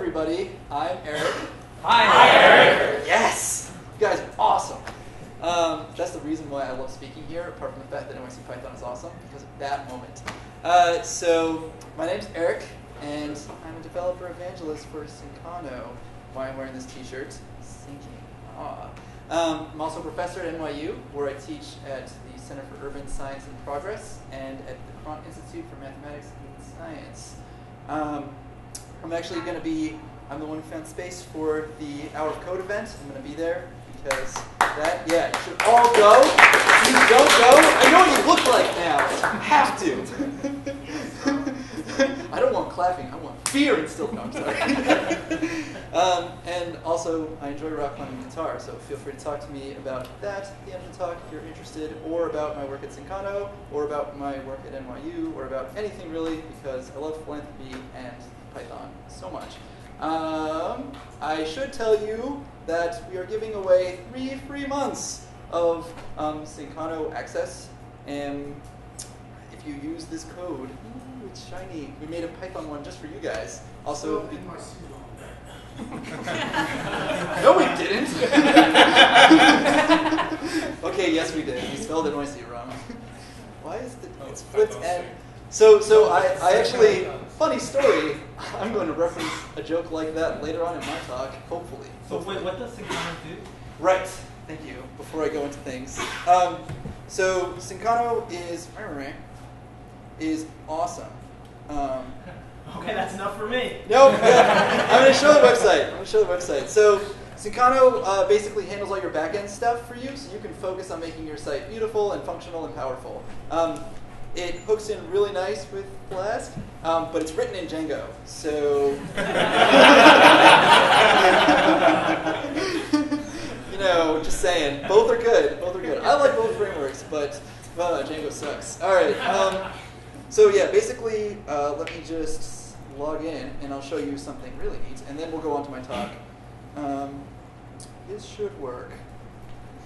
everybody. I'm Eric. Hi, Eric. Yes! You guys are awesome. That's the reason why I love speaking here, apart from the fact that NYC Python is awesome, because of that moment. So, my name's Eric, and I'm a developer evangelist for Syncano. Why I'm wearing this t-shirt? Syncing. I'm also a professor at NYU, where I teach at the Center for Urban Science and Progress, and at the Cron Institute for Mathematics and Science. I'm actually going to be, I'm the one who found space for the Hour of Code event. I'm going to be there because that, yeah, you should all go. If you don't go, I know what you look like now. You have to. I don't want clapping, I want fear instilled. No, I'm sorry. And also, I enjoy rock climbing guitar, so feel free to talk to me about that at the end of the talk if you're interested, or about my work at Syncano, or about my work at NYU, or about anything really, because I love philanthropy and Python so much. I should tell you that we are giving away 3 free months of Syncano access, and if you use this code, ooh, it's shiny. We made a Python one just for you guys. Also, no, we didn't. Okay, yes, we did. We spelled NYC wrong. Why is it's flipped and so I actually, funny story. I'm going to reference a joke like that later on in my talk, hopefully. So wait, what does Syncano do? Right. Thank you. Before I go into things, so Syncano is awesome. Okay, that's enough for me. No, yeah. I'm going to show the website. So Syncano basically handles all your backend stuff for you, so you can focus on making your site beautiful and functional and powerful. It hooks in really nice with Flask, but it's written in Django, so you know, just saying, both are good. Both are good. I like both frameworks, but Django sucks. All right. So yeah, basically, let me just log in, and I'll show you something really neat, and then we'll go on to my talk. This should work.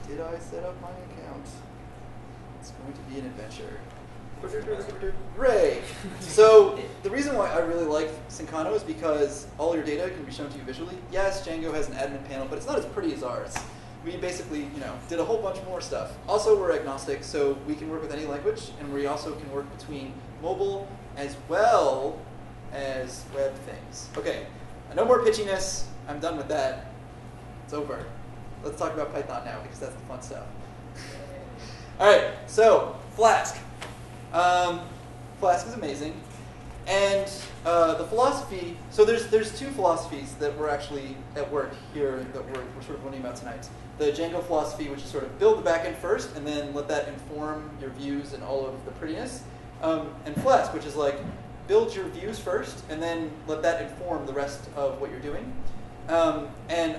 Did I set up my account? It's going to be an adventure. Hooray! So the reason why I really like Syncano is because all your data can be shown to you visually. Yes, Django has an admin panel, but it's not as pretty as ours. We basically, did a whole bunch more stuff. Also, we're agnostic, so we can work with any language, and we also can work between mobile as well as web things. Okay, no more pitchiness. I'm done with that. It's over. Let's talk about Python now, because that's the fun stuff. All right, so Flask. Flask is amazing, and the philosophy. So there's 2 philosophies that we're actually at work here that we're sort of learning about tonight. The Django philosophy, which is sort of build the backend first, and then let that inform your views and all of the prettiness. And Flask, which is like build your views first, and then let that inform the rest of what you're doing. And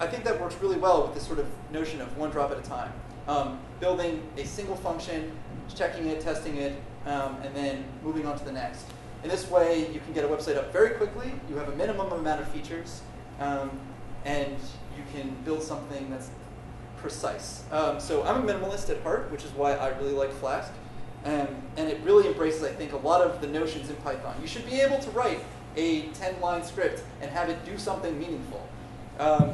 I think that works really well with this sort of notion of one drop at a time. Building a single function, checking it, testing it, and then moving on to the next. In this way, you can get a website up very quickly. You have a minimum amount of features, and you can build something that's precise. So I'm a minimalist at heart, which is why I really like Flask. And it really embraces, I think, a lot of the notions in Python. You should be able to write a 10-line script and have it do something meaningful.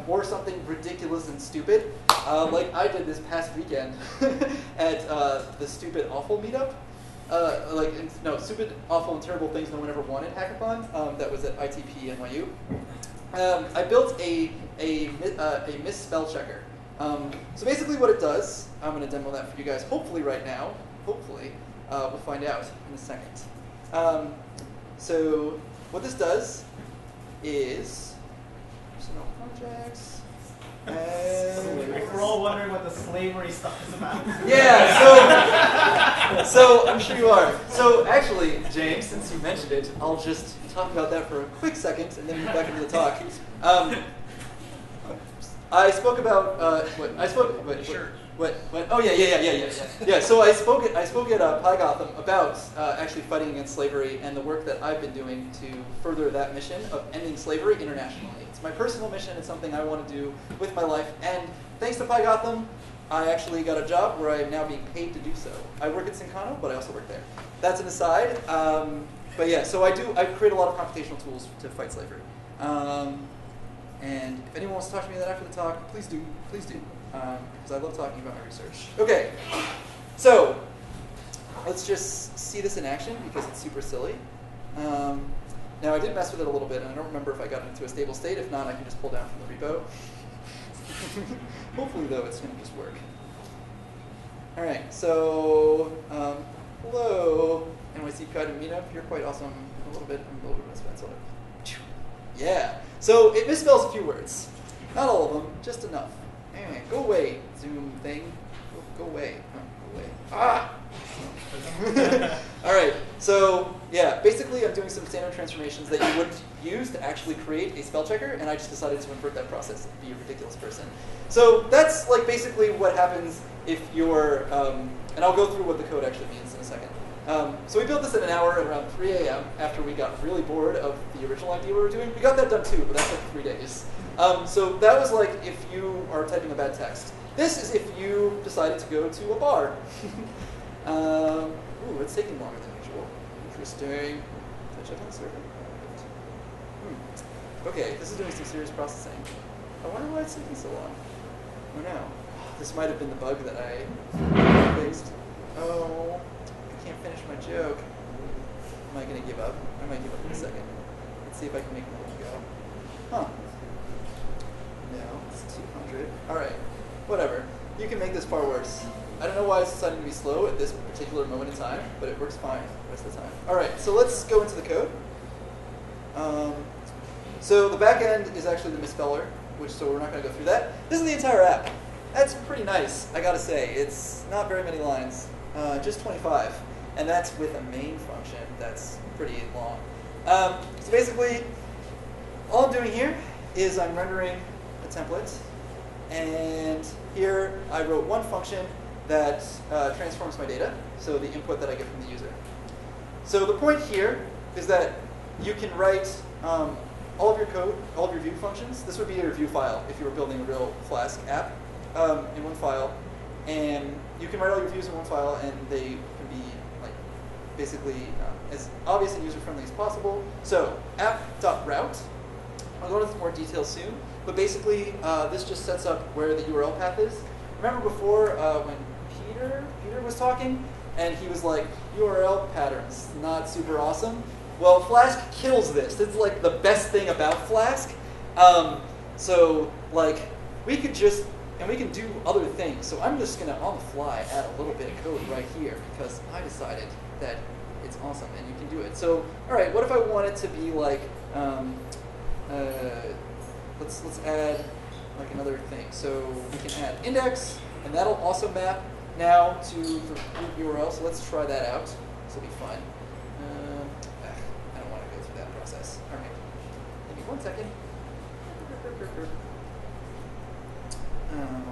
Or something ridiculous and stupid, like I did this past weekend at the Stupid Awful meetup. Stupid, awful, and terrible things no one ever wanted hackathon. That was at ITP NYU. I built a misspell checker. So basically what it does, I'm going to demo that for you guys, hopefully right now. Hopefully. We'll find out in a second. So what this does is projects. We're all wondering what the slavery stuff is about. Yeah, so I'm sure you are. So actually, James, since you mentioned it, I'll just talk about that for a quick second and then move back into the talk. I spoke about Oh yeah. So I spoke at PyGotham about actually fighting against slavery and the work that I've been doing to further that mission of ending slavery internationally. It's my personal mission. It's something I want to do with my life. And thanks to PyGotham, I actually got a job where I am now being paid to do so. I work at Syncano, but I also work there. That's an aside. But yeah, so I create a lot of computational tools to fight slavery. And if anyone wants to talk to me after the talk, please do, because I love talking about my research. Okay, so let's just see this in action because it's super silly. Now I did mess with it a little bit, and I don't remember if I got it into a stable state. If not, I can just pull down from the repo. Hopefully, though, it's going to just work. All right, so hello, NYC Guided Meetup. You're quite awesome. I'm a little bit misspelled. Yeah. So it misspells a few words. Not all of them, just enough. Anyway, go away, Zoom thing. Go away. Oh, go away. Ah! All right. So yeah, basically I'm doing some standard transformations that you would use to actually create a spell checker, and I just decided to invert that process and be a ridiculous person. So that's like basically what happens if you're, and I'll go through what the code actually means in a second. So we built this in an hour at around 3 a.m. after we got really bored of the original idea we were doing. We got that done too, but that took 3 days. So that was like if you are typing a bad text. This is if you decided to go to a bar. Ooh, it's taking longer than usual. Interesting. Did I check on the server? Okay, this is doing some serious processing. I wonder why it's taking so long. Oh no. This might have been the bug that I fixed. Oh, I can't finish my joke. Am I going to give up? I might give up in a second. Let's see if I can make one go. Huh. No, it's 200. All right, whatever. You can make this far worse. I don't know why it's deciding to be slow at this particular moment in time, but it works fine the rest of the time. All right, so let's go into the code. So the back end is actually the misspeller, so we're not going to go through that. This is the entire app. That's pretty nice, I got to say. It's not very many lines, just 25, and that's with a main function that's pretty long. So basically, all I'm doing here is I'm rendering a template, and here I wrote one function that transforms my data, so the input that I get from the user. So the point here is that you can write all of your code, all of your view functions. This would be your view file if you were building a real Flask app in one file. And you can write all your views in one file, and they can be like basically as obvious and user-friendly as possible. So app.route, I'll go into more detail soon, but basically this just sets up where the URL path is. Remember before when Peter was talking, and he was like, URL patterns, not super awesome? Well, Flask kills this. It's like the best thing about Flask. So like we could just, and we can do other things. So I'm just gonna on the fly add a little bit of code right here because I decided that it's awesome and you can do it. So all right, what if I want it to be like, let's add like another thing. So we can add index, and that'll also map now to the root URL. So let's try that out. This will be fun. I don't want to go through that process. All right, give me 1 second.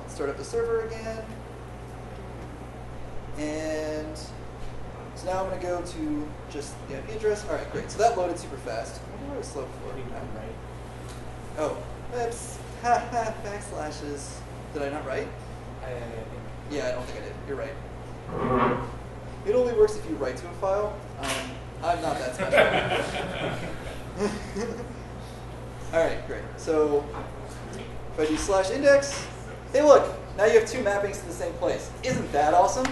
Let's start up the server again. And so now I'm going to go to just the IP address. All right, great. So that loaded super fast. I wonder why it was slow before. Oh, that's backslashes. Did I not write? Yeah, I don't think I did. You're right. It only works if you write to a file. I'm not that special. All right, great. So if I do /index, hey, look, now you have two mappings to the same place. Isn't that awesome?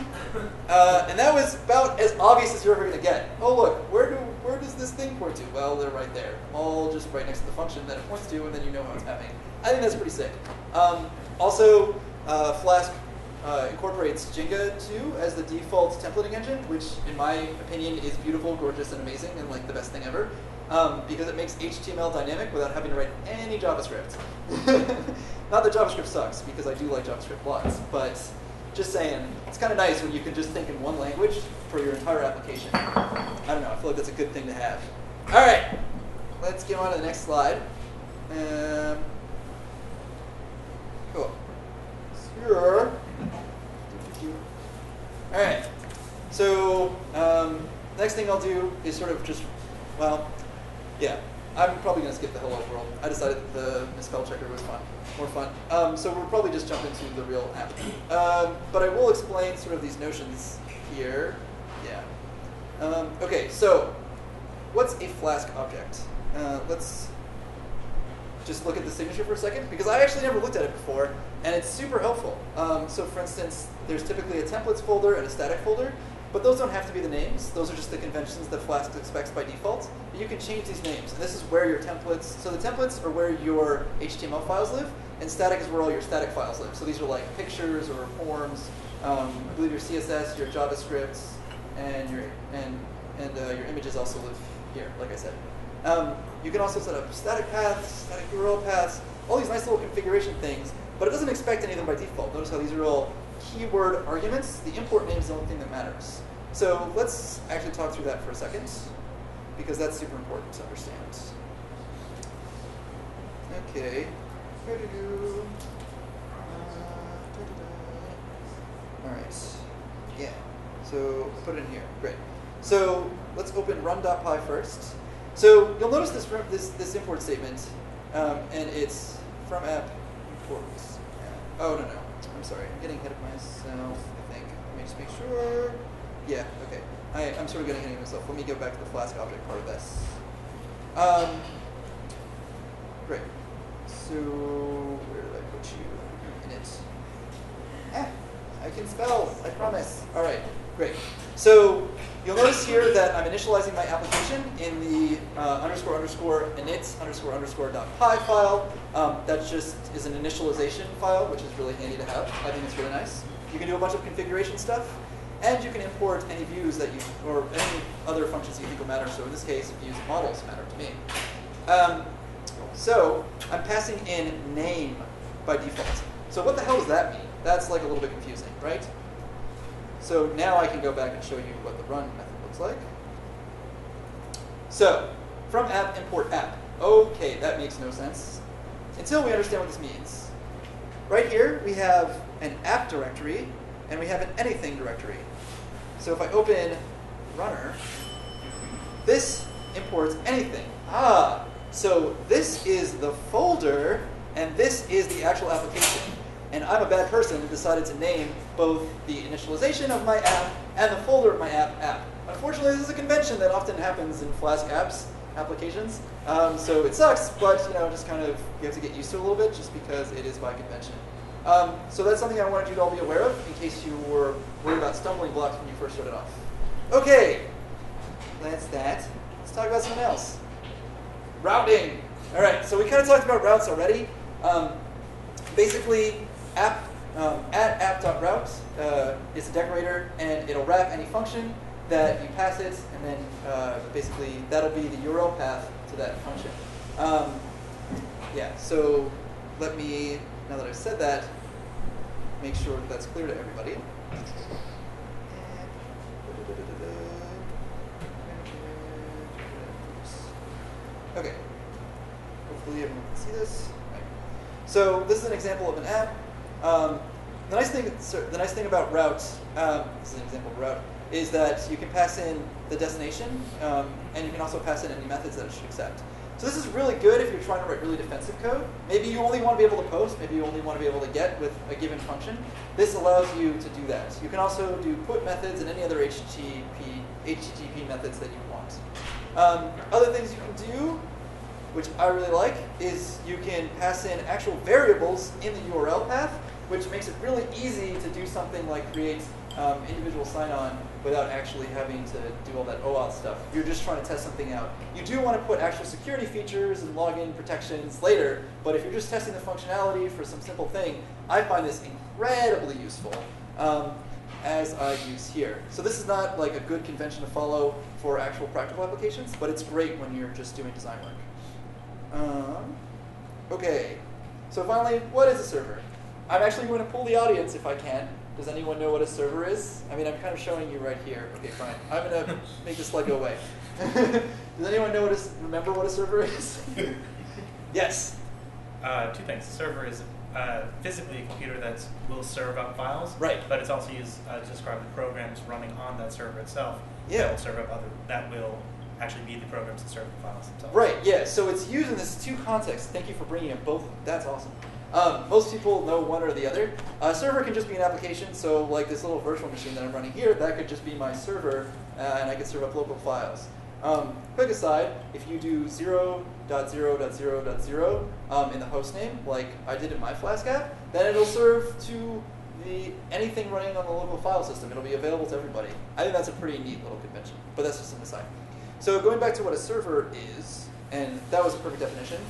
And that was about as obvious as you're ever going to get. Oh, look, where does this thing point to? Well, they're right there, all just right next to the function that it points to, and then you know how it's mapping. I think that's pretty sick. Also, Flask incorporates Django too as the default templating engine, which in my opinion is beautiful, gorgeous, and amazing, and like the best thing ever, because it makes HTML dynamic without having to write any JavaScript. Not that JavaScript sucks, because I do like JavaScript lots, but just saying, it's kind of nice when you can just think in one language for your entire application. I don't know, I feel like that's a good thing to have. All right, let's get on to the next slide. Cool. Sure. All right. So next thing I'll do is sort of just, well, yeah, I'm probably going to skip the hello world. I decided that the misspell checker was more fun. So we'll probably just jump into the real app. But I will explain sort of these notions here. Yeah. Okay, so what's a Flask object? Let's just look at the signature for a second, because I actually never looked at it before, and it's super helpful. So for instance, there's typically a templates folder and a static folder, but those don't have to be the names. Those are just the conventions that Flask expects by default. But you can change these names, and this is where your templates, so the templates are where your HTML files live, and static is where all your static files live. So these are like pictures or forms, I believe your CSS, your JavaScript, and your images also live here, like I said. You can also set up static paths, static URL paths, all these nice little configuration things, but it doesn't expect any of them by default. Notice how these are all keyword arguments. The import name is the only thing that matters. So let's actually talk through that for a second, because that's super important to understand. Okay. All right. Yeah. So put it in here. Great. So let's open run.py first. So you'll notice this import statement, and it's from app imports. Oh no. I'm sorry. I'm getting ahead of myself. I think. Let me just make sure. Yeah. Okay. I'm sort of getting ahead of myself. Let me go back to the Flask object part of this. Great. So where did I put you in it? I can spell. I promise. All right. Great. So you'll notice here that I'm initializing my application in the __init__.py file. That just is an initialization file, which is really handy to have. I think it's really nice. You can do a bunch of configuration stuff, and you can import any views that you, or any other functions you think will matter. So in this case, views and models matter to me. So I'm passing in name by default. So what the hell does that mean? That's like a little bit confusing, right? So now I can go back and show you what the run method looks like. So from app, import app. Okay, that makes no sense until we understand what this means. Right here, we have an app directory, and we have an anything directory. So if I open runner, this imports anything. So this is the folder, and this is the actual application. And I'm a bad person and decided to name both the initialization of my app and the folder of my app. Unfortunately, this is a convention that often happens in Flask applications. So it sucks, but just kind of you have to get used to it a little bit, just because it is by convention. So that's something I wanted you to all be aware of, in case you were worried about stumbling blocks when you first started off. Okay, that's that. Let's talk about something else. Routing. All right, so we kind of talked about routes already. Basically, add app.route is a decorator, and it'll wrap any function that you pass it, and then basically that'll be the URL path to that function. Yeah, so let me, now that I've said that, make sure that that's clear to everybody. Okay, hopefully everyone can see this. Right. So this is an example of an app. The nice thing about route, this is an example of route, is that you can pass in the destination, and you can also pass in any methods that it should accept. So this is really good if you're trying to write really defensive code. Maybe you only want to be able to post. Maybe you only want to be able to get with a given function. This allows you to do that. You can also do put methods and any other HTTP methods that you want. Other things you can do, which I really like, is you can pass in actual variables in the URL path, which makes it really easy to do something like create individual sign-on without actually having to do all that OAuth stuff. You're just trying to test something out. You do want to put actual security features and login protections later, but if you're just testing the functionality for some simple thing, I find this incredibly useful, as I use here. So this is not like a good convention to follow for actual practical applications, but it's great when you're just doing design work. Okay, so finally, what is a server? I'm actually going to pull the audience if I can. Does anyone know what a server is? I mean, I'm kind of showing you right here. Okay, fine. I'm going to make this slide go away. Does anyone know remember what a server is? Yes? Two things. A server is physically a computer that will serve up files. Right. But it's also used to describe the programs running on that server itself. Yeah. That will serve up that will actually be the programs that serve the files themselves. Right, yeah. So it's used in this two contexts. Thank you for bringing up both. That's awesome. Most people know one or the other. A server can just be an application, so like this little virtual machine that I'm running here, that could just be my server, and I could serve up local files. Quick aside, if you do 0.0.0.0 in the host name, like I did in my Flask app, then it'll serve to anything running on the local file system. It'll be available to everybody. I think that's a pretty neat little convention, but that's just an aside. So going back to what a server is, and that was a perfect definition,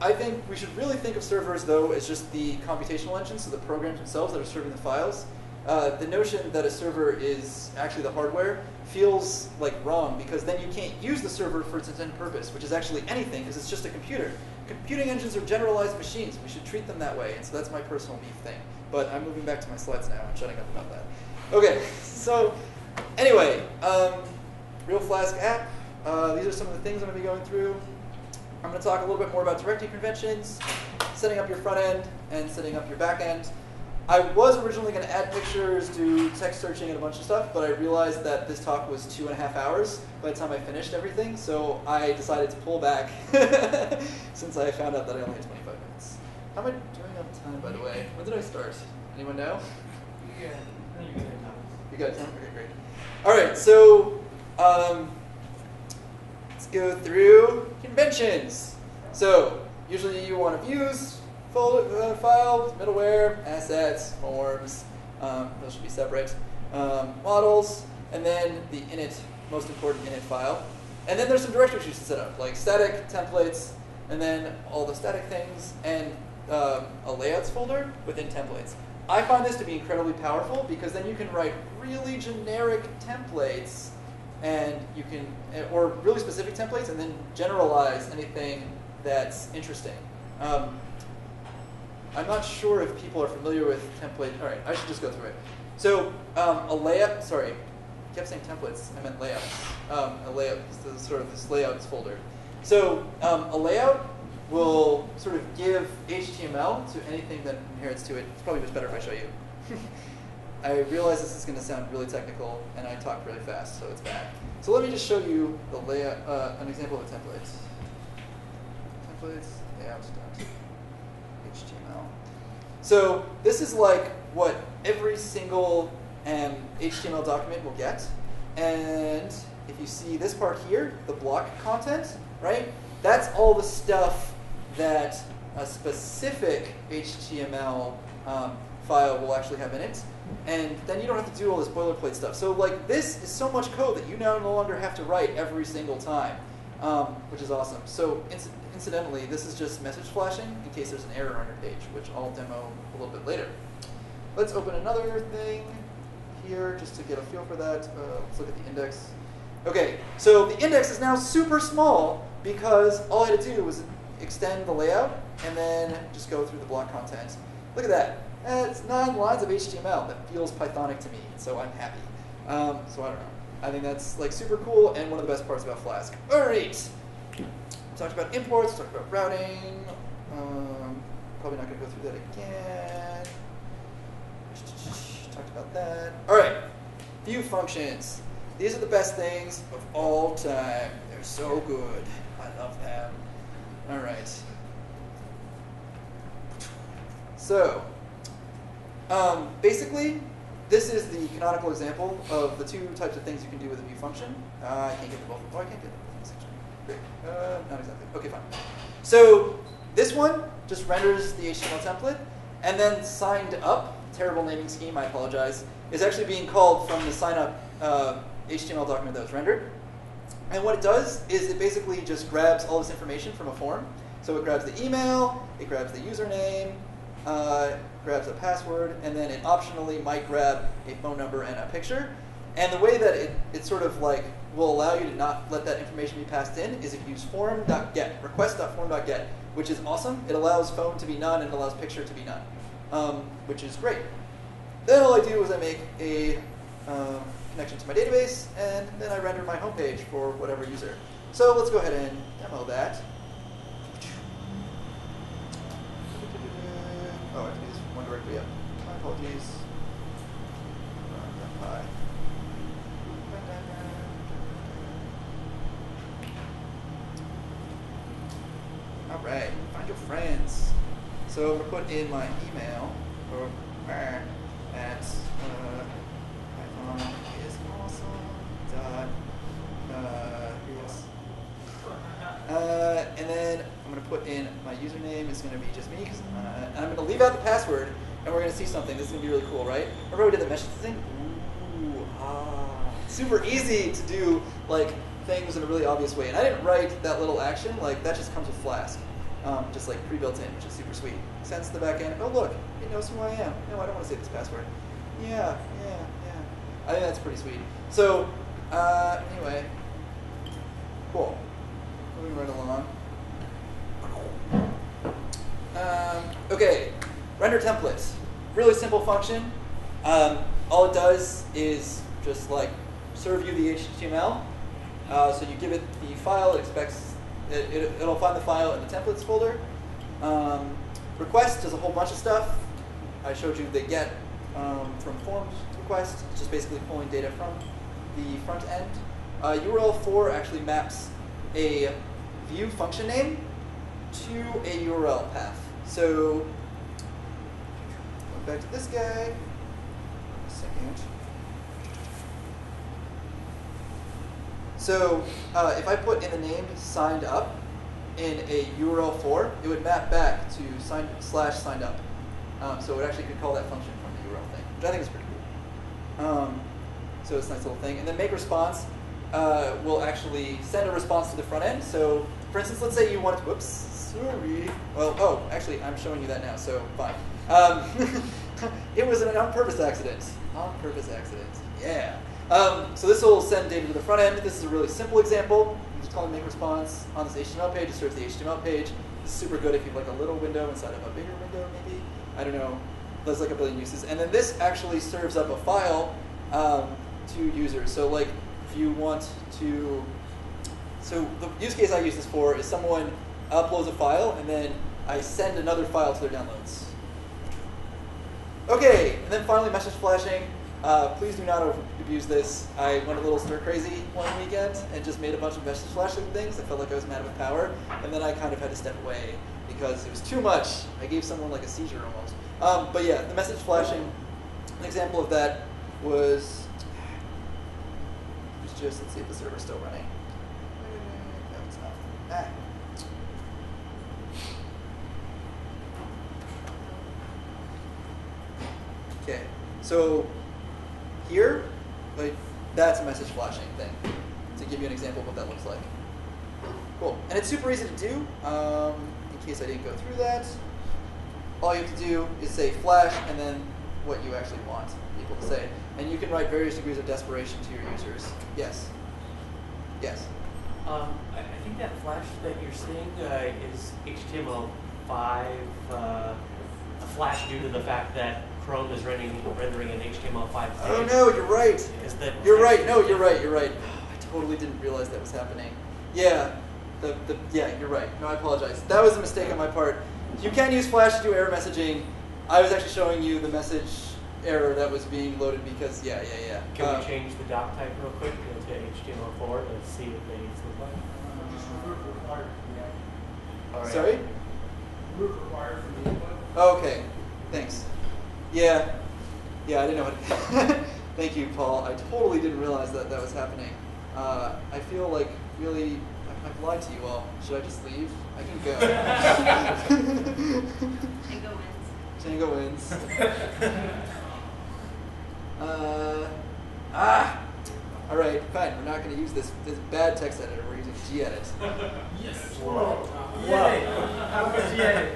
I think we should really think of servers, though, as just the computational engines, so the programs themselves that are serving the files. The notion that a server is actually the hardware feels like wrong, because then you can't use the server for its intended purpose, which is actually anything, because it's just a computer. Computing engines are generalized machines. We should treat them that way, and so that's my personal beef thing. But I'm moving back to my slides now and shutting up about that. Okay, so anyway, Real Flask app. These are some of the things I'm going to be going through. I'm going to talk a little bit more about directory conventions, setting up your front end, and setting up your back end. I was originally going to add pictures, do text searching, and a bunch of stuff, but I realized that this talk was 2.5 hours by the time I finished everything, so I decided to pull back since I found out that I only had 25 minutes. How am I doing on time, by the way? When did I start? Anyone know? Yeah, You got time? Okay, great. All right, so let's go through conventions. So usually you want to views, files, middleware, assets, forms, those should be separate, models, and then the init, most important init file. And then there's some directories you should set up, like static, templates, and then all the static things, and a layouts folder within templates. I find this to be incredibly powerful because then you can write really generic templates, and you can, or really specific templates, and then generalize anything that's interesting. I'm not sure if people are familiar with template. All right, I should just go through it. So a layout, sorry, I kept saying templates, I meant layouts. A layout is sort of this layouts folder. So a layout will sort of give HTML to anything that inherits to it. It's probably just better if I show you. I realize this is going to sound really technical, and I talk really fast, so it's bad. So let me just show you the layout, an example of a template. Templates, layouts.html. So this is like what every single HTML document will get. And if you see this part here, the block content, right? That's all the stuff that a specific HTML file will actually have in it. And then you don't have to do all this boilerplate stuff. So like this is so much code that you now no longer have to write every single time, which is awesome. So incidentally, this is just message flashing in case there's an error on your page, which I'll demo a little bit later. Let's open another thing here just to get a feel for that. Let's look at the index. Okay, so the index is now super small because all I had to do was extend the layout and then just go through the block content. Look at that. It's 9 lines of HTML. That feels Pythonic to me, so I'm happy. So I don't know. I think that's like super cool and one of the best parts about Flask. All right. We talked about imports, talked about routing. Probably not going to go through that again. Talked about that. All right. View functions. These are the best things of all time. They're so good. I love them. All right. So, basically, this is the canonical example of the two types of things you can do with a view function. I can't get them both. Oh, I can't get them both. Great. Not exactly. Okay, fine. So this one just renders the HTML template, and then signed up, terrible naming scheme, I apologize, is actually being called from the sign up HTML document that was rendered. And what it does is it basically just grabs all this information from a form. So it grabs the email, it grabs the username, grabs a password, and then it optionally might grab a phone number and a picture. And the way that it sort of like will allow you to not let that information be passed in is if you use form.get, request.form.get, which is awesome. It allows phone to be none and allows picture to be none, which is great. Then all I do is I make a connection to my database, and then I render my homepage for whatever user. So let's go ahead and demo that. Oh, I have to do this one directly up. My apologies. Hi. All right, find your friends. So I'm going to put in my email, or at Python is awesome. Yes. And then I'm going to put in my username. It's going to be just me. And I'm going to leave out the password, and we're going to see something. This is going to be really cool, right? Remember we did the mesh thing? Ooh, super easy to do like things in a really obvious way. And I didn't write that little action. Like that just comes with Flask, just like pre-built in, which is super sweet. Sends to the back end. Oh look, it knows who I am. No, I don't want to say this password. Yeah. I think that's pretty sweet. So anyway, cool. Moving right along. Okay, render templates. Really simple function. All it does is just like serve you the HTML. So you give it the file. It expects it'll find the file in the templates folder. Request does a whole bunch of stuff. I showed you the get from forms request. It's just basically pulling data from the front end. URL4 actually maps a view function name to a URL path. So, going back to this guy, a second. So, if I put in the name signed up in a URL4, it would map back to /signed up. So it actually could call that function from the URL thing, which I think is pretty cool. So it's a nice little thing. And then make response will actually send a response to the front end. So for instance, let's say you want to, whoops, sorry. Well, oh, actually, I'm showing you that now, so fine. It was an on-purpose accident. On-purpose accident, yeah. So this will send data to the front end. This is a really simple example. You just call it make response on this HTML page. It serves the HTML page. It's super good if you have like a little window inside of a bigger window, maybe. I don't know. There's like a billion uses. And then this actually serves up a file to users. So like if you want to, so the use case I use this for is someone uploads a file and then I send another file to their downloads. Okay, and then finally message flashing. Please do not abuse this. I went a little stir crazy one weekend and just made a bunch of message flashing things. I felt like I was mad with power, and then I kind of had to step away because it was too much. I gave someone like a seizure almost. But yeah, the message flashing, an example of that was just, let's see if the server's still running. No, it's not. Okay, so here, like that's a message flashing thing. To give you an example of what that looks like. Cool, and it's super easy to do. In case I didn't go through that, all you have to do is say flash and then what you actually want people to say, and you can write various degrees of desperation to your users. Yes. Yes. I think that flash that you're seeing is HTML5 a flash due to the fact that Chrome is rendering an HTML5 page. Oh no, you're right. You're right. No, you're right. You're right. I totally didn't realize that was happening. Yeah. Yeah, you're right. No, I apologize. That was a mistake on my part. You can use Flash to do error messaging. I was actually showing you the message error that was being loaded because, yeah. Can we change the doc type real quick to HTML4 to see what they look like? Just root required from the output. All right. Sorry? Root required from the input. Oh, okay. Thanks. Yeah, I didn't know what. Thank you, Paul. I totally didn't realize that was happening. I feel like really I've lied to you all. Should I just leave? I can go. Django wins. All right, fine. We're not going to use this bad text editor. We're using gedit. Yes. Whoa. How about gedit?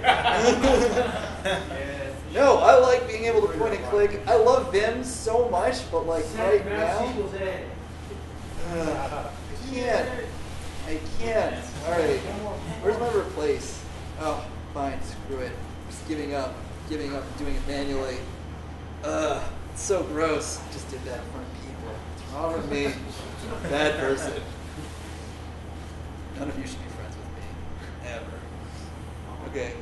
No, I like being able to point and click. I love Vim so much, but like right now, I can't. All right, where's my replace? Oh, fine, screw it. Just giving up doing it manually. It's so gross. I just did that in front of people. What's wrong with me? Bad person. None of you should be friends with me, ever. Okay.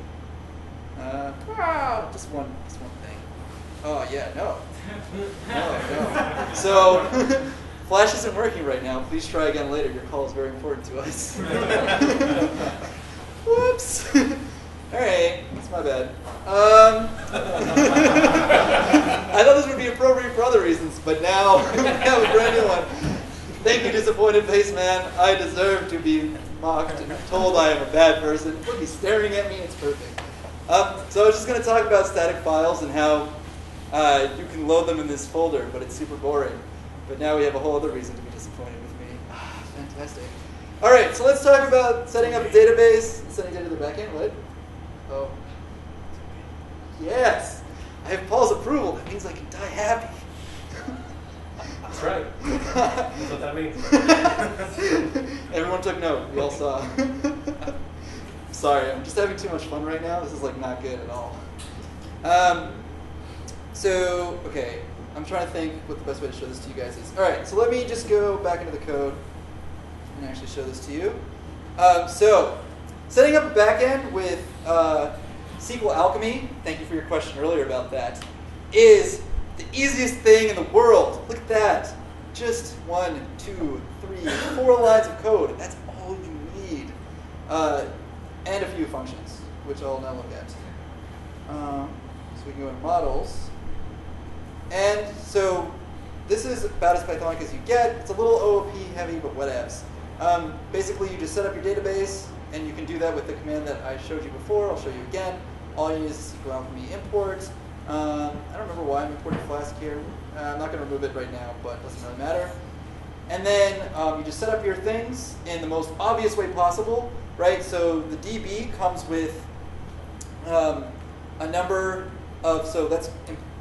Just one thing. Oh yeah, no. No. So, Flash isn't working right now. Please try again later. Your call is very important to us. Whoops. All right, that's my bad. I thought this would be appropriate for other reasons, but now we have a brand new one. Thank you. disappointed face, man. I deserve to be mocked and told I am a bad person. Look, he's staring at me. It's perfect. So I was just going to talk about static files and how you can load them in this folder, but it's super boring. But now we have a whole other reason to be disappointed with me. Fantastic. All right, so let's talk about setting up a database and sending data to the backend. What? Oh. Yes. I have Paul's approval. That means I can die happy. That's right. That's what that means. Everyone took note. We all saw. Sorry, I'm just having too much fun right now. This is like not good at all. So, okay, I'm trying to think what the best way to show this to you guys is. All right, so let me just go back into the code and actually show this to you. So, setting up a backend with SQL Alchemy, thank you for your question earlier about that, is the easiest thing in the world. Look at that. Just 1, 2, 3, 4 lines of code. That's all you need. And a few functions, which I'll now look at. So we can go to models. And so this is about as Pythonic as you get. It's a little OOP heavy, but whatevs. Basically, you just set up your database, and you can do that with the command that I showed you before. I'll show you again. All you need is SQL Alchemy import. I don't remember why I'm importing Flask here. I'm not going to remove it right now, but it doesn't really matter. And then you just set up your things in the most obvious way possible, right? So the DB comes with a number of, so that's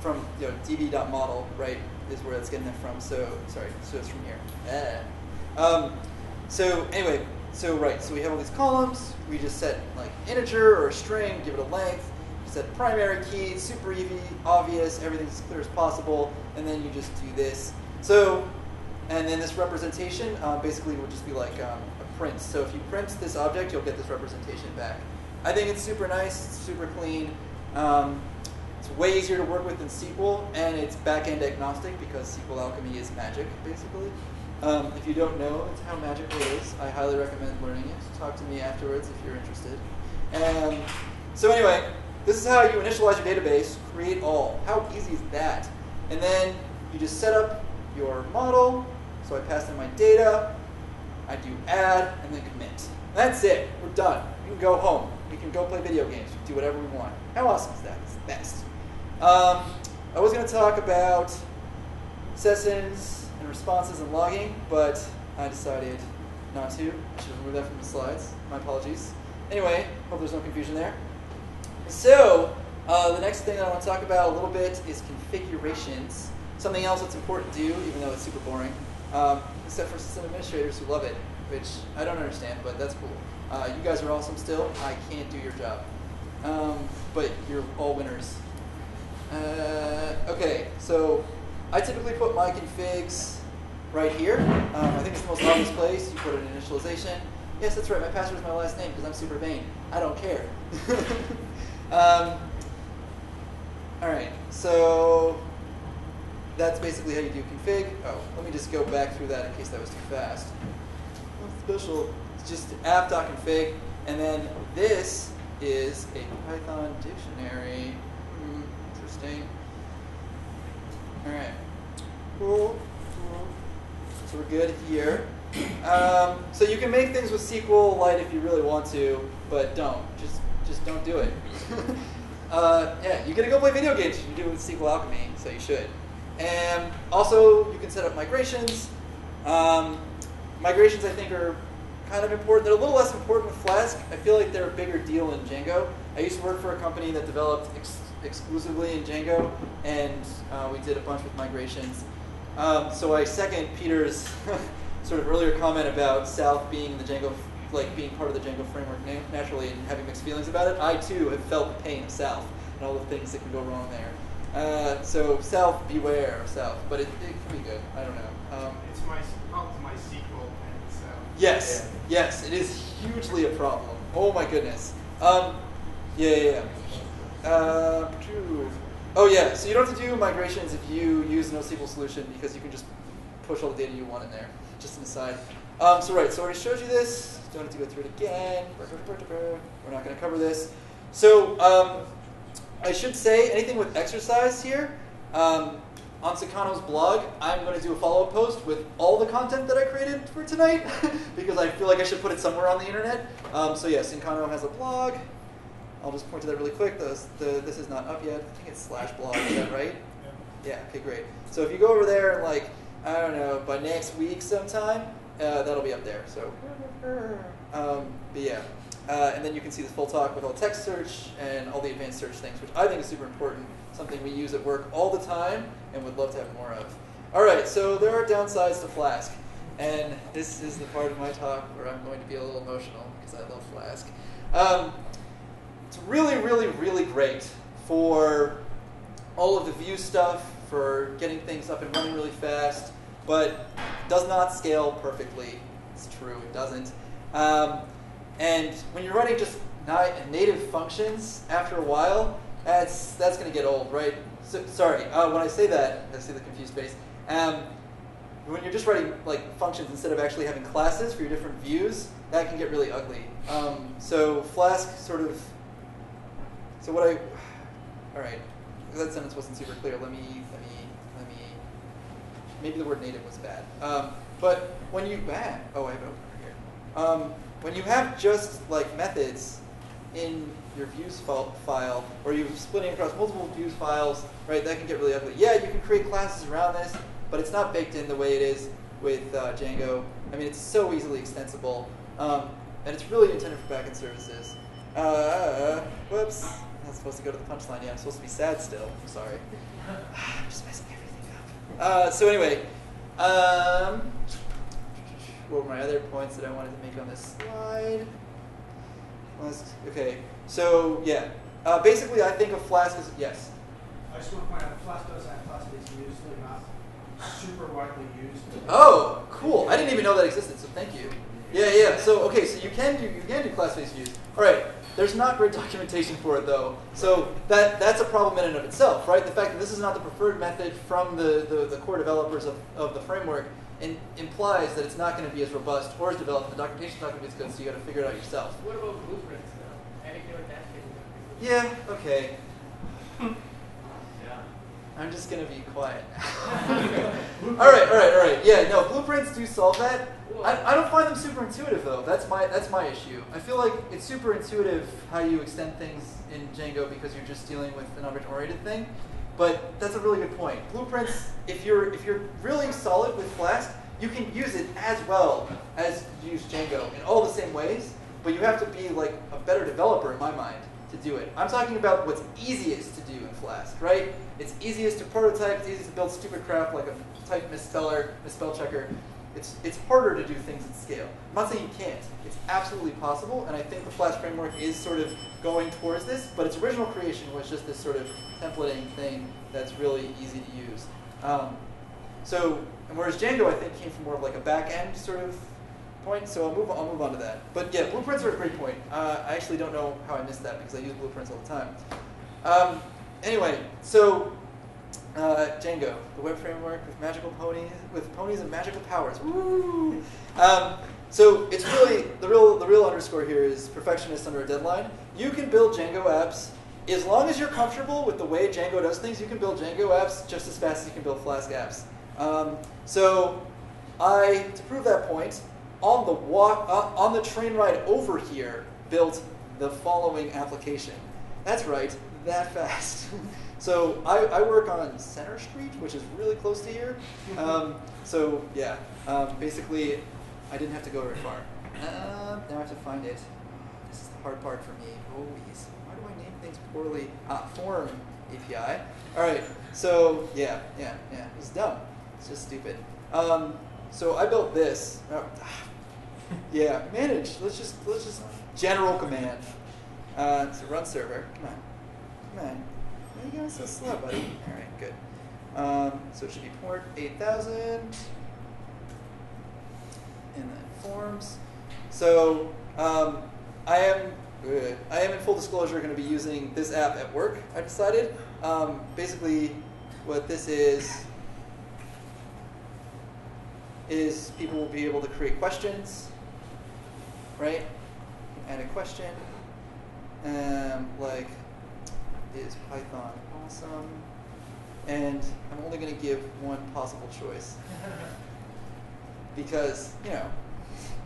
from db.model, right, is where it's getting it from. So, sorry, so it's from here. So anyway, so we have all these columns. We just set like integer or a string, give it a length. Set primary key, super easy, obvious, everything's as clear as possible, and then you just do this. So, and then this representation basically would just be like a print. So if you print this object, you'll get this representation back. I think it's super nice, super clean. It's way easier to work with than SQL, and it's back-end agnostic because SQL Alchemy is magic, basically. If you don't know how magical it is, I highly recommend learning it. Talk to me afterwards if you're interested. So anyway, this is how you initialize your database, create all. How easy is that? And then you just set up your model. So I pass in my data, I do add, and then commit. That's it. We're done. We can go home. We can go play video games. We can do whatever we want. How awesome is that? It's the best. I was going to talk about sessions and responses and logging, but I decided not to. I should have removed that from the slides. My apologies. Anyway, hope there's no confusion there. So, the next thing I want to talk about a little bit is configurations. Something else that's important to do, even though it's super boring, except for system administrators who love it, which I don't understand, but that's cool. You guys are awesome still. I can't do your job. But you're all winners. Okay, so I typically put my configs right here. I think it's the most obvious place. You put an initialization. Yes, that's right. My password is my last name because I'm super vain. I don't care. All right, so that's basically how you do config. Oh, let me just go back through that in case that was too fast. Special, it's just app.config, and then this is a Python dictionary. Interesting. All right, cool. So we're good here. So you can make things with SQLite if you really want to, but don't. Just don't do it. Yeah, you're going to go play video games. You can do it with SQL Alchemy, so you should. And also, you can set up migrations. Migrations, I think, are kind of important. They're a little less important with Flask. I feel like they're a bigger deal in Django. I used to work for a company that developed exclusively in Django, and we did a bunch with migrations. So I second Peter's sort of earlier comment about South being the Django, like being part of the Django framework naturally and having mixed feelings about it. I too have felt the pain of South and all the things that can go wrong there. So South, beware of South, but it can be good. I don't know. It's my problem to my SQL and South. Yes, yes, it is hugely a problem. Oh my goodness. Yeah. Oh yeah, so you don't have to do migrations if you use a NoSQL solution because you can just push all the data you want in there. Just an aside. So I already showed you this. Don't have to go through it again. We're not going to cover this. So I should say anything with exercise here. on Syncano's blog, I'm going to do a follow-up post with all the content that I created for tonight because I feel like I should put it somewhere on the internet. So yeah, Syncano has a blog. I'll just point to that really quick. This is not up yet. I think it's /blog. Is that right? Yeah. Okay, great. So if you go over there and like, I don't know, by next week sometime, that'll be up there. So, but yeah. And then you can see the full talk with all text search and all the advanced search things, which I think is super important, something we use at work all the time and would love to have more of. All right, so there are downsides to Flask. And this is the part of my talk where I'm going to be a little emotional because I love Flask. It's really, really, really great for all of the view stuff, for getting things up and running really fast, but does not scale perfectly. It's true, it doesn't. And when you're running just native functions, after a while, that's going to get old, right? So, sorry, when I say that, I see the confused face. When you're just writing like functions instead of actually having classes for your different views, that can get really ugly. So Flask sort of. So what all right, that sentence wasn't super clear. Let me. Maybe the word native was bad. But when you I have it over here. When you have just like methods in your views file, or you're splitting across multiple views files, right? That can get really ugly. Yeah, you can create classes around this, but it's not baked in the way it is with Django. I mean, it's so easily extensible, and it's really intended for backend services. Whoops. I'm not supposed to go to the punchline yet. I'm supposed to be sad still. I'm sorry. I'm just messing everything up. So anyway, what were my other points that I wanted to make on this slide? Okay, so yeah. Basically, I think of Flask as, yes? I just want to point out Flask does have class-based views, so they're not super widely used. Oh, cool. I didn't even know that existed, so thank you. Yeah. So okay, so you can do class-based views. All right. There's not great documentation for it though, so that's a problem in and of itself, right? The fact that this is not the preferred method from the core developers of the framework implies that it's not going to be as robust or as developed. The documentation's not going to be as good, so you got to figure it out yourself. What about blueprints though? Anything like that? Yeah. Okay. Yeah. I'm just going to be quiet. All right. Yeah. No, blueprints do solve that. I don't find them super intuitive though. That's my issue. I feel like it's super intuitive how you extend things in Django because you're just dealing with an object-oriented thing. But that's a really good point. Blueprints, if you're really solid with Flask, you can use it as well as use Django in all the same ways. But you have to be like a better developer in my mind to do it. I'm talking about what's easiest to do in Flask, right? It's easiest to prototype. It's easiest to build stupid crap like a type misspell checker. It's harder to do things at scale. I'm not saying you can't. It's absolutely possible, and I think the Flask framework is sort of going towards this, but its original creation was just this sort of templating thing that's really easy to use. And whereas Django, I think, came from more of like a back-end sort of point, so I'll move on to that. But yeah, blueprints are a great point. I actually don't know how I missed that because I use blueprints all the time. Anyway, so Django, the web framework with ponies and magical powers. Woo! So it's really the real underscore here is perfectionist under a deadline. You can build Django apps as long as you're comfortable with the way Django does things. You can build Django apps just as fast as you can build Flask apps. So to prove that point, on the train ride over here, built the following application. That's right, that fast. So I work on Center Street, which is really close to here. So yeah, basically, I didn't have to go very far. Now I have to find it. This is the hard part for me. Always. Why do I name things poorly? Form API. All right. So yeah. It's dumb. It's just stupid. So I built this. Yeah, manage. Let's just general command. So run server. Come on. Why are you going so slow, buddy? All right, good. So it should be port 8000, and then forms. So I am in full disclosure going to be using this app at work. I've decided. Basically, what this is people will be able to create questions, right? Add a question, like. Is Python awesome? and I'm only going to give one possible choice. Because, you know,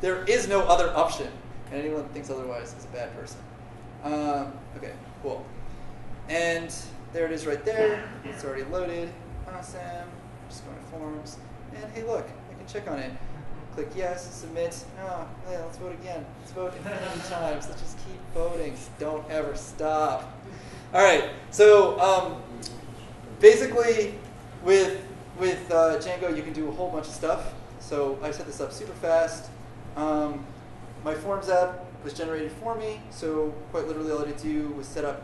there is no other option, and anyone that thinks otherwise is a bad person. Okay, cool. And there it is right there. It's already loaded. Awesome. Just going to forms. And hey, look, I can check on it. Click yes, submit. Oh, yeah, let's vote again. Let's vote infinity times. Let's just keep voting. Don't ever stop. All right. So basically, with Django, you can do a whole bunch of stuff. So I set this up super fast. My Forms app was generated for me. So quite literally, all I had to do was set up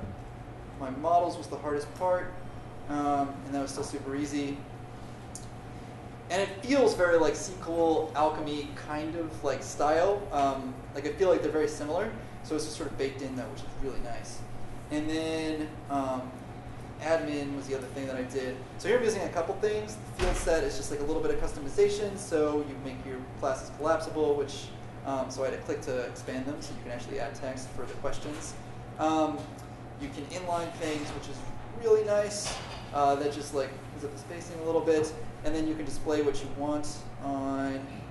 my models was the hardest part, and that was still super easy. And it feels very like SQL alchemy kind of like style. Like I feel like they're very similar. So it's just sort of baked in though, which is really nice. And then admin was the other thing that I did. So here I'm using a couple things. The field set is just like a little bit of customization. So you make your classes collapsible, which so I had to click to expand them so you can actually add text for the questions. You can inline things, which is really nice. That just like gives up the spacing a little bit. And then you can display what you want on, let me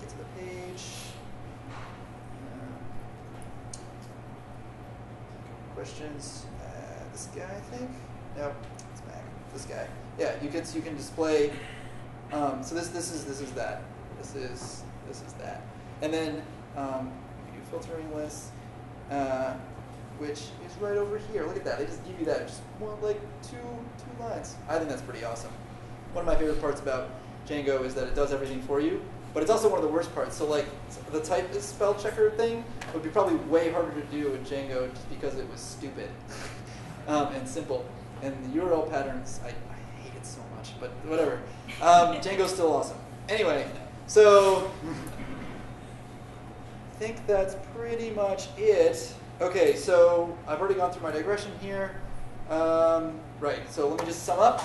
get to the page. Questions, this guy I think? Nope, it's back, this guy. Yeah, you can display, so this is that. This is that. And then you do filtering lists, which is right over here. Look at that, they just give you that, just one, like two lines. I think that's pretty awesome. One of my favorite parts about Django is that it does everything for you, but it's also one of the worst parts. So like the type is spell checker thing would be probably way harder to do in Django just because it was stupid and simple. And the URL patterns, I hate it so much, but whatever. Django's still awesome. Anyway, so I think that's pretty much it. Okay, so I've already gone through my digression here. Right, so let me just sum up.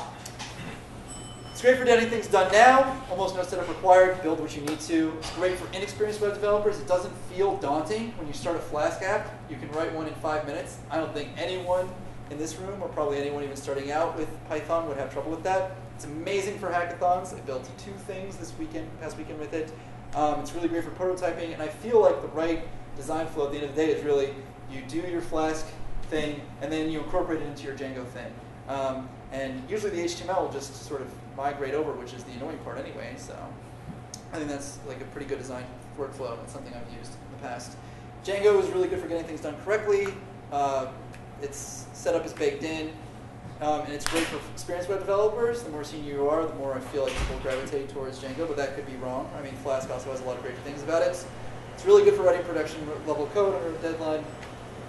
It's great for getting things done now. Almost no setup required. Build what you need to. It's great for inexperienced web developers. It doesn't feel daunting when you start a Flask app. You can write one in 5 minutes. I don't think anyone in this room, or probably anyone even starting out with Python, would have trouble with that. It's amazing for hackathons. I built 2 things this past weekend with it. It's really great for prototyping, and I feel like the right design flow at the end of the day is really you do your Flask thing, and then you incorporate it into your Django thing. And usually the HTML will just sort of migrate over, which is the annoying part anyway. So I think that's like a pretty good design workflow. It's something I've used in the past. Django is really good for getting things done correctly. Its setup is baked in, and it's great for experienced web developers. The more senior you are, the more I feel like people gravitate towards Django, but that could be wrong. I mean, Flask also has a lot of great things about it. It's really good for writing production level code under a deadline.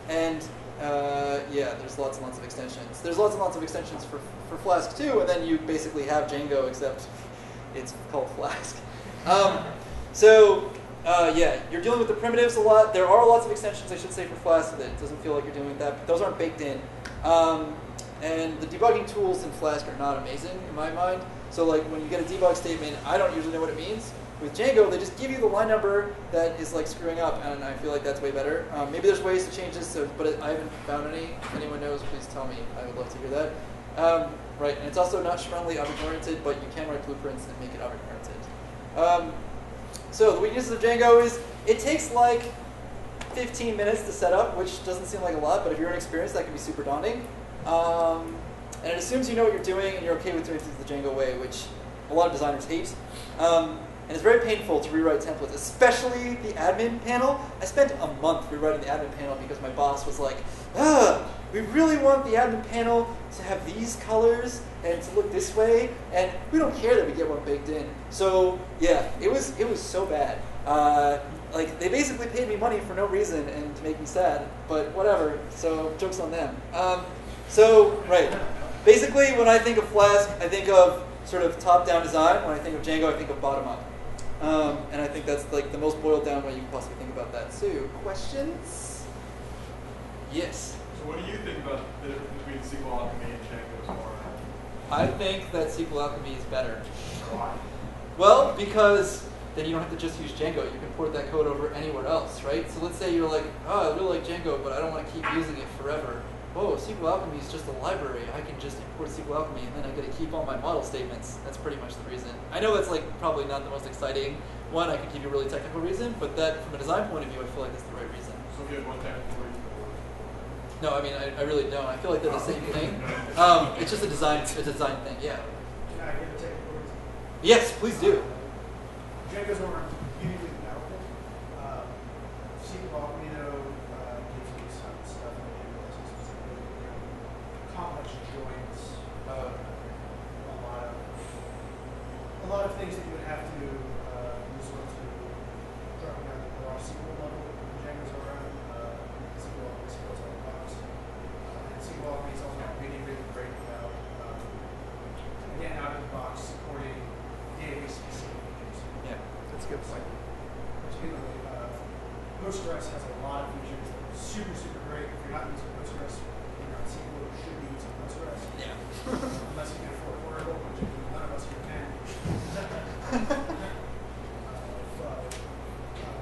And yeah, there's lots and lots of extensions. There's lots and lots of extensions for Flask too, and then you basically have Django, except it's called Flask. Yeah, you're dealing with the primitives a lot. There are lots of extensions, I should say, for Flask that it doesn't feel like you're doing that, but those aren't baked in. And the debugging tools in Flask are not amazing in my mind. So like when you get a debug statement, I don't usually know what it means. With Django, they just give you the line number that is like screwing up, and I feel like that's way better. Maybe there's ways to change this, but I haven't found any. If anyone knows, please tell me. I would love to hear that. Right, and it's also not strongly object-oriented, but you can write blueprints and make it object-oriented. So the weaknesses of Django is it takes like 15 minutes to set up, which doesn't seem like a lot, but if you're inexperienced, that can be super daunting. And it assumes you know what you're doing and you're okay with doing things the Django way, which a lot of designers hate. And it's very painful to rewrite templates, especially the admin panel. I spent a month rewriting the admin panel because my boss was like, we really want the admin panel to have these colors and to look this way, and we don't care that we get one baked in. So yeah, it was so bad. Like they basically paid me money for no reason and to make me sad, but whatever. So joke's on them. Right, basically when I think of Flask, I think of sort of top-down design. When I think of Django, I think of bottom-up. And I think that's like the most boiled down way you can possibly think about that. So, questions? Yes. So what do you think about the difference between SQL Alchemy and Django so far? I think that SQL Alchemy is better. Why? Well, because then you don't have to just use Django. You can port that code over anywhere else, right? So let's say you're like, oh, I really like Django, but I don't want to keep using it forever. whoa, SQL Alchemy is just a library. I can just import SQL Alchemy and then I get to keep all my model statements. That's pretty much the reason. I know that's like probably not the most exciting one. I could give you a really technical reason, but that from a design point of view, I feel like that's the right reason. So if you have one technical reason. No, I mean, I really don't. I feel like they're the same thing. It's just a design thing, yeah. Can I give a technical reason? Yes, please do. Django's over immediately powerful. SQL Alchemy gives you some stuff in the database, specifically complex joins, a lot of things that you would have to resort to dropping down to the raw SQL level when Django's around. SQL Alchemy supports all the box. And SQL Alchemy is also really, really great about, again, out of the box supporting database specific features. Yeah, that's a good point. Particularly, Postgres has a lot of features that are super, super great. If you're not using Postgres, you're not SQL, you should be using Postgres. Yeah. Unless you can afford Oracle, which none of us here can.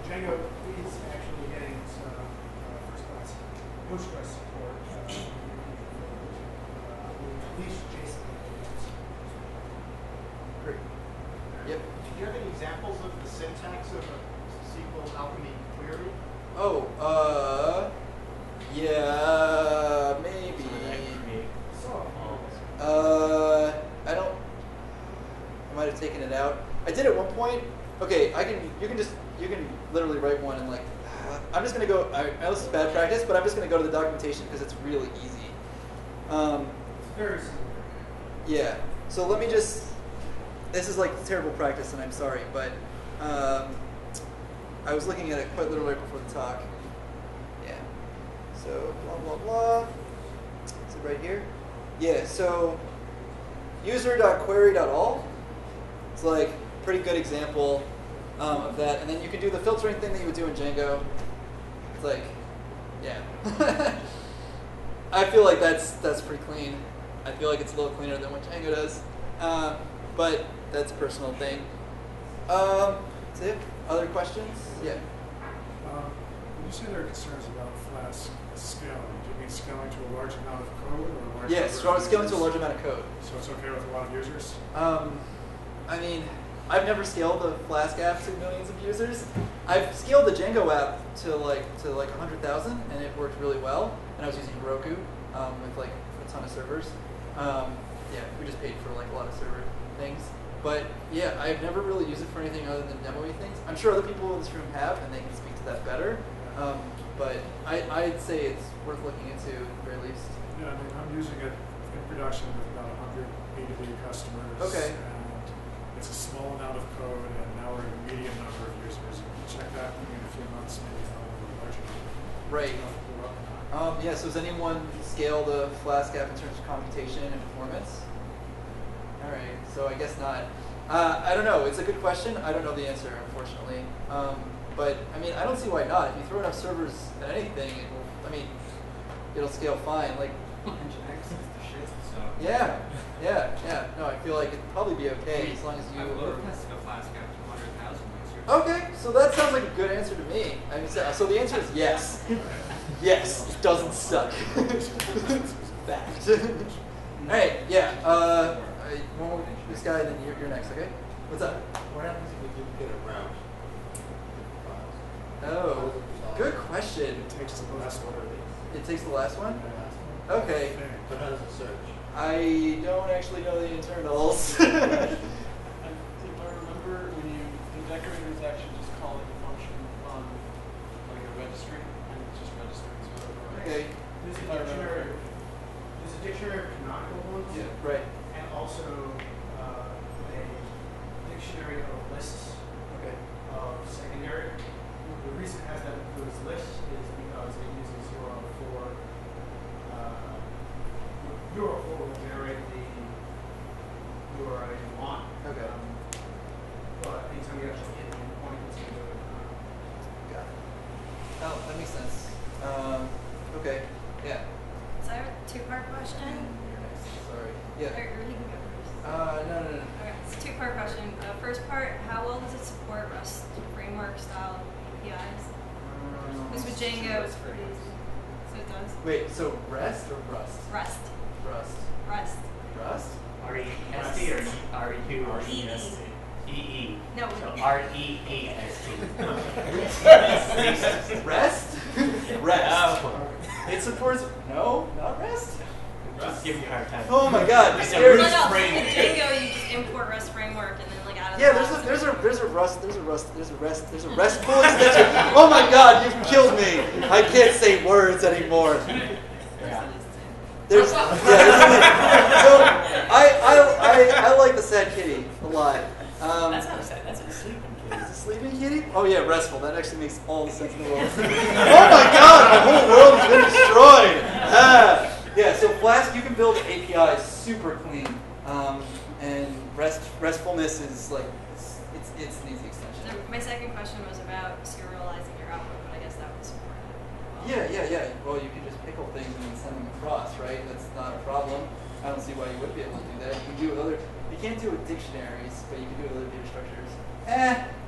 Django is actually getting some first-class Postgres support. At least JSON. Great. Yep. Do you have any examples of the syntax of a SQL Alchemy query? Oh, yeah, maybe. I don't. I might have taken it out. I did at one point. Okay, you can literally write one and like. I'm just gonna go. I know this is bad practice, but I'm just gonna go to the documentation because it's really easy. It's very similar. Yeah. So let me just. This is like terrible practice, and I'm sorry, but I was looking at it quite literally right before the talk. Yeah. So blah blah blah. Is it right here? Yeah. So user.query.all. It's like a pretty good example of that, and then you can do the filtering thing that you would do in Django. It's like, yeah. I feel like that's pretty clean. I feel like it's a little cleaner than what Django does, but that's a personal thing. That's it. Other questions? Yeah. When you say there are concerns about Flask scaling, do you mean scaling to a large amount of code or a large Yes, scaling to a large amount of code. So it's okay with a lot of users? I mean, I've never scaled a Flask app to millions of users. I've scaled the Django app to like 100,000, and it worked really well. And I was using Heroku with like a ton of servers. Yeah, we just paid for like a lot of server things. But yeah, I've never really used it for anything other than demoing things. I'm sure other people in this room have, and they can speak to that better. But I'd say it's worth looking into at the very least. Yeah, I mean, I'm using it in production with about 100 B2B customers. Okay. And it's a small amount of code, and now we're at a medium number of users. And we'll check that in a few months, maybe a larger number. Right. Yeah, so has anyone scaled a Flask app in terms of computation and performance? All right, so I guess not. I don't know. It's a good question. I don't know the answer, unfortunately. But I mean, I don't see why not. If you throw enough servers at anything, it'll scale fine. Like, yeah. No, I feel like it'd probably be okay as long as you. I've load tested a Flask app to 100,000 users. Okay, so that sounds like a good answer to me. I mean, so the answer is yes. Yes, it doesn't suck. Fact. All right, yeah. This guy, then you're next, okay? What's up? What happens if we duplicate a route? Oh, good question. It takes the last one. It takes the last one? Okay. But how does it search? I don't actually know the internals. If I remember, the decorator is actually just calling a function on like a registry, and it's just registering to whatever. Okay. There's a dictionary of canonical ones. Yeah, right. And also a dictionary of lists Okay. of secondary. The reason it has that those lists is because it uses URL4 will generate the URL you want. Okay. But anytime you actually hit the endpoint, it's going to do it. Got it. Oh, that makes sense. Okay. Yeah. So I have a two-part question. You're next. Sorry. Yeah. Or you can go first. No. Okay, it's a two-part question. First part, how well does it support REST framework style APIs? Because with Django, it's pretty easy. So it does. Wait, so rest or rust? Rust. Rust. Rust. Rust? R-E-S-T or R-U? E-E. E-E. No. So R-E-E-S-T. Rest? Rest. Oh. It supports. No, not rest. Just giving you a hard time. Oh my God! It's Eric- a No, no. Spring. In Django, you just import Rust framework and then like out of Yeah, the there's box. a restful extension. Oh my God, you've killed me. I can't say words anymore. There's so I like the sad kitty a lot. That's not a sad. That's a sleeping kid. Is it sleeping kitty? Oh yeah, restful. That actually makes all the sense in the world. Oh my God, my whole world has been destroyed. Yeah, so Flask, you can build APIs super clean, and restfulness is like it's an easy extension. So my second question was about serializing your output, but I guess that was supported. Yeah. Well, you can just pickle things and then send them across, right? That's not a problem. I don't see why you would be able to do that. You can do it with other. You can't do it with dictionaries, but you can do it with other data structures.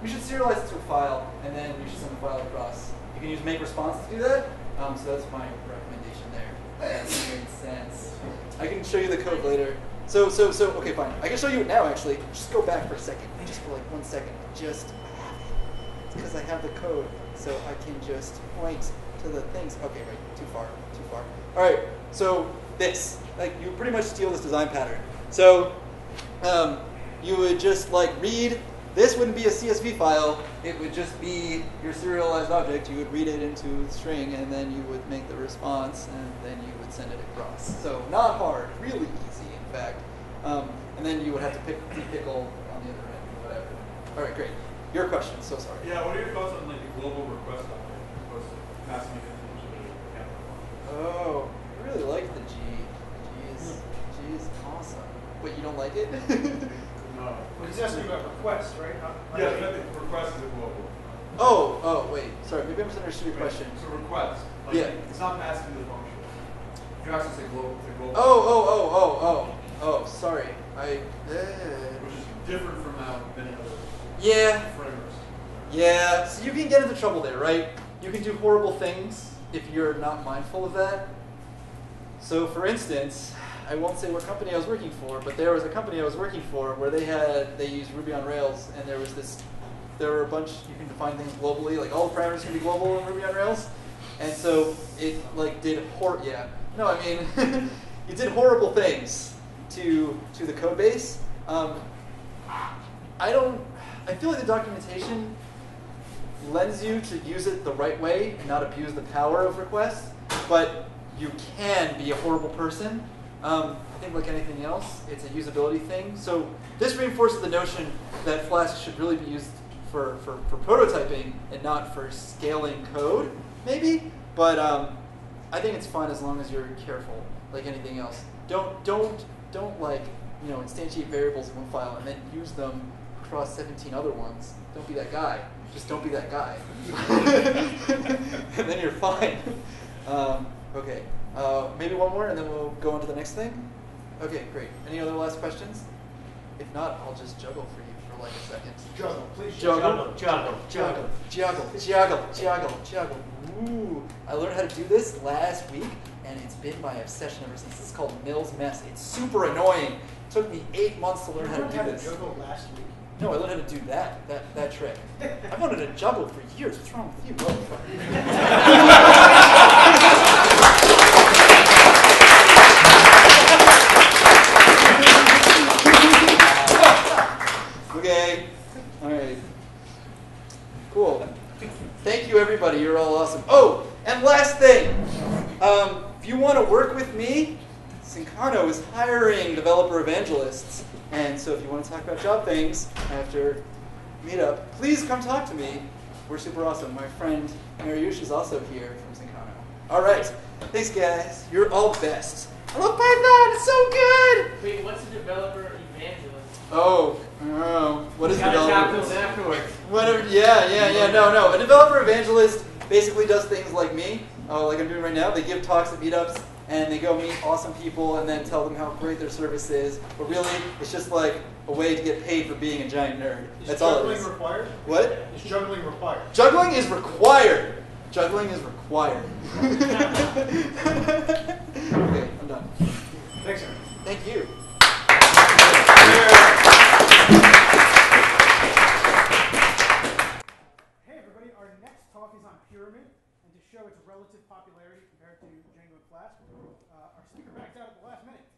We should serialize it to a file, and then you should send the file across. You can use make response to do that. So that's my recommendation there. That makes sense. I can show you the code later. So okay, fine. I can show you it now. Actually, just go back for a second, just for like 1 second. Just I have it. It's because I have the code, so I can just point to the things. Okay, right. Too far. All right. So this, like, you pretty much steal this design pattern. So you would just like read. This wouldn't be a CSV file. It would just be your serialized object. You would read it into string, and then you would make the response, and then you would send it across. So not hard, really easy, in fact. And then you would have to pickle on the other end, or whatever. All right, great. Your question. So sorry. Yeah, what are your thoughts on like a global request object as opposed to passing it into the camera? Oh, I really like the G. G is awesome. Wait, you don't like it? No. Well, he's asking about requests, right? Yeah, I think request is a global. Oh, wait. Sorry, maybe I misunderstood your question. So request. Like, Yeah. It's not passing the function. You actually say global. It's a global. Oh, sorry. Which is different from how many other Yeah. framers. Yeah, so you can get into trouble there, right? You can do horrible things if you're not mindful of that. So for instance, I won't say what company I was working for, but there was a company I was working for where they used Ruby on Rails, and there were a bunch, you can define things globally, like all the parameters can be global in Ruby on Rails. And so it like did it did horrible things to the code base. I feel like the documentation lends you to use it the right way and not abuse the power of requests, but you can be a horrible person. I think like anything else, it's a usability thing. So this reinforces the notion that Flask should really be used for prototyping and not for scaling code, maybe. But I think it's fine as long as you're careful, like anything else. Don't like instantiate variables in one file and then use them across 17 other ones. Don't be that guy. Just don't be that guy. And then you're fine. Okay. Maybe one more, and then we'll go on to the next thing. Okay, great. Any other last questions? If not, I'll just juggle for you for like a second. Juggle, please. Juggle. Juggle. Ooh, I learned how to do this last week, and it's been my obsession ever since. This is called Mill's Mess. It's super annoying. It took me 8 months to learn how to do this. Juggle last week. No, I learned how to do that trick. I've wanted to juggle for years. What's wrong with you? Okay. All right. Cool. Thank you, everybody. You're all awesome. Oh, and last thing. If you want to work with me, Syncano is hiring developer evangelists. And so if you want to talk about job things after meetup, please come talk to me. We're super awesome. My friend Mariusz is also here from Syncano. All right. Thanks, guys. You're all best. I love Python. It's so good. Wait, what's a developer evangelist? Oh, what is developer? Afterwards. Whatever. Yeah. No. A developer evangelist basically does things like me, like I'm doing right now. They give talks at meetups, and they go meet awesome people, and then tell them how great their service is. But really, it's just like a way to get paid for being a giant nerd. That's all it is. Is juggling required? What? Is juggling required? Juggling is required. Juggling is required. Okay, I'm done. Thanks, Eric. Thank you. Hey everybody, our next talk is on Pyramid, and to show its relative popularity compared to Django and Flask, our speaker backed out at the last minute.